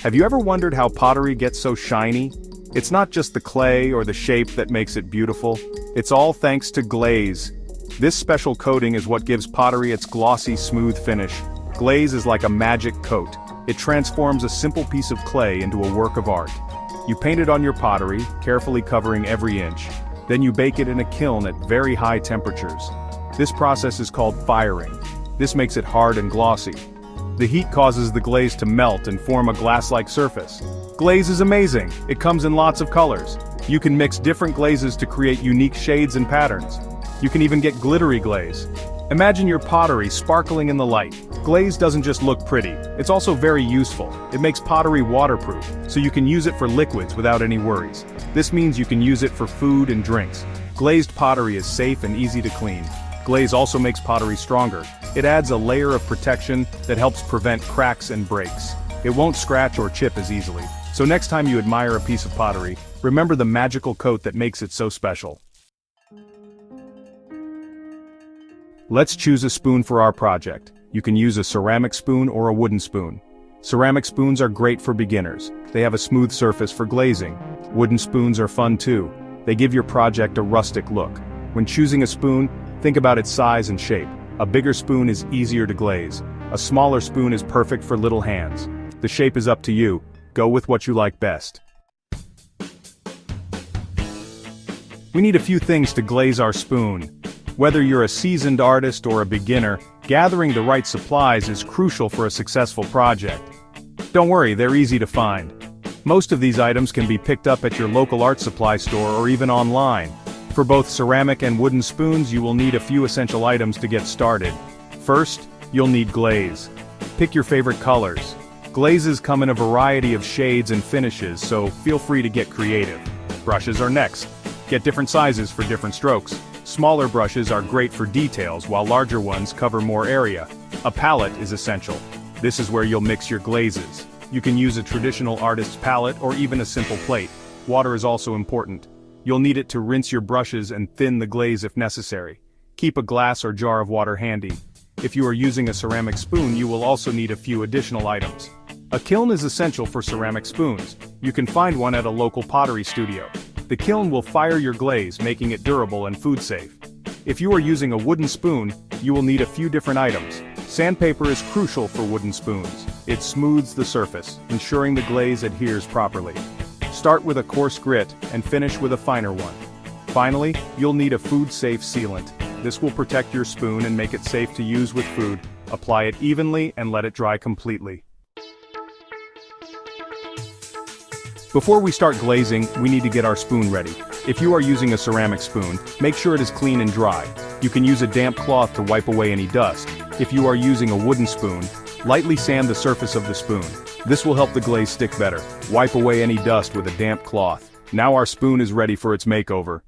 Have you ever wondered how pottery gets so shiny? It's not just the clay or the shape that makes it beautiful, it's all thanks to glaze. This special coating is what gives pottery its glossy, smooth finish. Glaze is like a magic coat. It transforms a simple piece of clay into a work of art. You paint it on your pottery, carefully covering every inch. Then you bake it in a kiln at very high temperatures. This process is called firing. This makes it hard and glossy. The heat causes the glaze to melt and form a glass-like surface. Glaze is amazing. It comes in lots of colors. You can mix different glazes to create unique shades and patterns. You can even get glittery glaze. Imagine your pottery sparkling in the light. Glaze doesn't just look pretty, it's also very useful. It makes pottery waterproof, so you can use it for liquids without any worries. This means you can use it for food and drinks. Glazed pottery is safe and easy to clean. Glaze also makes pottery stronger. It adds a layer of protection that helps prevent cracks and breaks. It won't scratch or chip as easily. So next time you admire a piece of pottery, remember the magical coat that makes it so special. Let's choose a spoon for our project. You can use a ceramic spoon or a wooden spoon. Ceramic spoons are great for beginners. They have a smooth surface for glazing. Wooden spoons are fun too. They give your project a rustic look. When choosing a spoon, think about its size and shape. A bigger spoon is easier to glaze. A smaller spoon is perfect for little hands. The shape is up to you. Go with what you like best. We need a few things to glaze our spoon. Whether you're a seasoned artist or a beginner, gathering the right supplies is crucial for a successful project. Don't worry, they're easy to find. Most of these items can be picked up at your local art supply store or even online. For both ceramic and wooden spoons, you will need a few essential items to get started. First, you'll need glaze. Pick your favorite colors. Glazes come in a variety of shades and finishes, so feel free to get creative. Brushes are next. Get different sizes for different strokes. Smaller brushes are great for details, while larger ones cover more area. A palette is essential. This is where you'll mix your glazes. You can use a traditional artist's palette or even a simple plate. Water is also important. You'll need it to rinse your brushes and thin the glaze if necessary. Keep a glass or jar of water handy. If you are using a ceramic spoon, you will also need a few additional items. A kiln is essential for ceramic spoons. You can find one at a local pottery studio. The kiln will fire your glaze, making it durable and food safe. If you are using a wooden spoon, you will need a few different items. Sandpaper is crucial for wooden spoons. It smooths the surface, ensuring the glaze adheres properly. Start with a coarse grit and finish with a finer one. Finally, you'll need a food-safe sealant. This will protect your spoon and make it safe to use with food. Apply it evenly and let it dry completely. Before we start glazing, we need to get our spoon ready. If you are using a ceramic spoon, make sure it is clean and dry. You can use a damp cloth to wipe away any dust. If you are using a wooden spoon, lightly sand the surface of the spoon. This will help the glaze stick better. Wipe away any dust with a damp cloth. Now our spoon is ready for its makeover.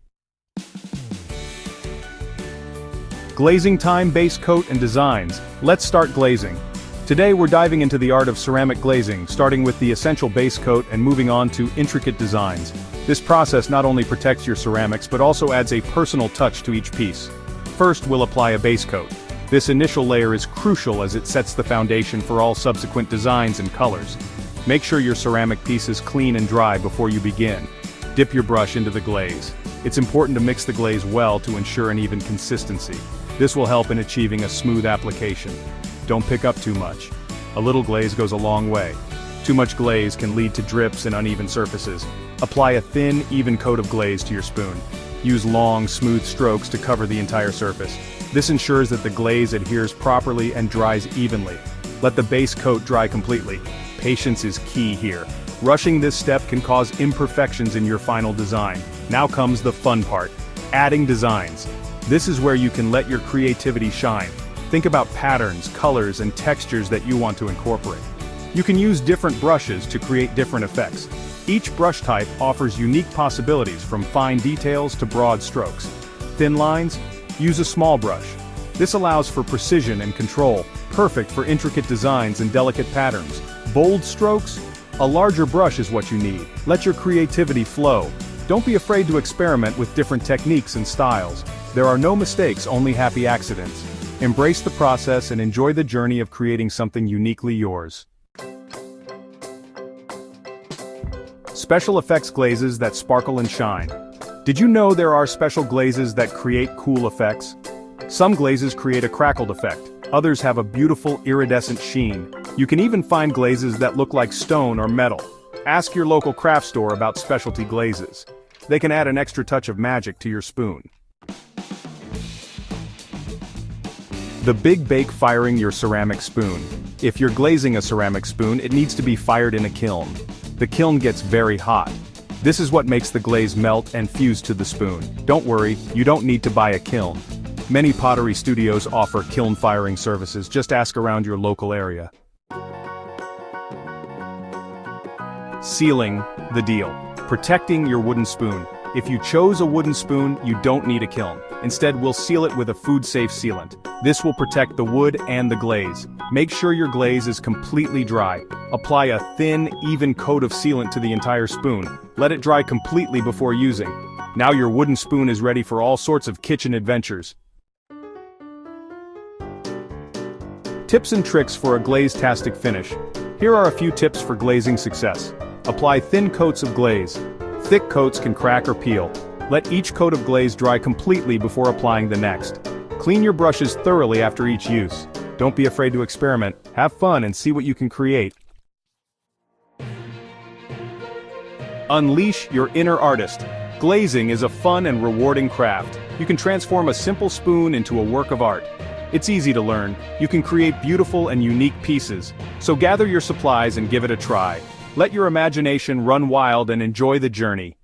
Glazing time, base coat and designs. Let's start glazing. Today we're diving into the art of ceramic glazing, starting with the essential base coat and moving on to intricate designs. This process not only protects your ceramics but also adds a personal touch to each piece. First, we'll apply a base coat. This initial layer is crucial as it sets the foundation for all subsequent designs and colors. Make sure your ceramic piece is clean and dry before you begin. Dip your brush into the glaze. It's important to mix the glaze well to ensure an even consistency. This will help in achieving a smooth application. Don't pick up too much. A little glaze goes a long way. Too much glaze can lead to drips and uneven surfaces. Apply a thin, even coat of glaze to your spoon. Use long, smooth strokes to cover the entire surface. This ensures that the glaze adheres properly and dries evenly. Let the base coat dry completely. Patience is key here. Rushing this step can cause imperfections in your final design. Now comes the fun part, adding designs. This is where you can let your creativity shine. Think about patterns, colors, and textures that you want to incorporate. You can use different brushes to create different effects. Each brush type offers unique possibilities from fine details to broad strokes. Thin lines? Use a small brush. This allows for precision and control, perfect for intricate designs and delicate patterns. Bold strokes? A larger brush is what you need. Let your creativity flow. Don't be afraid to experiment with different techniques and styles. There are no mistakes, only happy accidents. Embrace the process and enjoy the journey of creating something uniquely yours. Special effects glazes that sparkle and shine. Did you know there are special glazes that create cool effects? Some glazes create a crackled effect, others have a beautiful iridescent sheen. You can even find glazes that look like stone or metal. Ask your local craft store about specialty glazes. They can add an extra touch of magic to your spoon. The big bake firing your ceramic spoon. If you're glazing a ceramic spoon, it needs to be fired in a kiln. The kiln gets very hot. This is what makes the glaze melt and fuse to the spoon. Don't worry, you don't need to buy a kiln. Many pottery studios offer kiln firing services, just ask around your local area. Sealing the deal. Protecting your wooden spoon. If you chose a wooden spoon, you don't need a kiln. Instead, we'll seal it with a food-safe sealant. This will protect the wood and the glaze. Make sure your glaze is completely dry. Apply a thin, even coat of sealant to the entire spoon. Let it dry completely before using. Now your wooden spoon is ready for all sorts of kitchen adventures. Tips and tricks for a glaze-tastic finish. Here are a few tips for glazing success. Apply thin coats of glaze. Thick coats can crack or peel. Let each coat of glaze dry completely before applying the next. Clean your brushes thoroughly after each use. Don't be afraid to experiment, have fun and see what you can create. Unleash your inner artist. Glazing is a fun and rewarding craft. You can transform a simple spoon into a work of art. It's easy to learn. You can create beautiful and unique pieces. So gather your supplies and give it a try. Let your imagination run wild and enjoy the journey.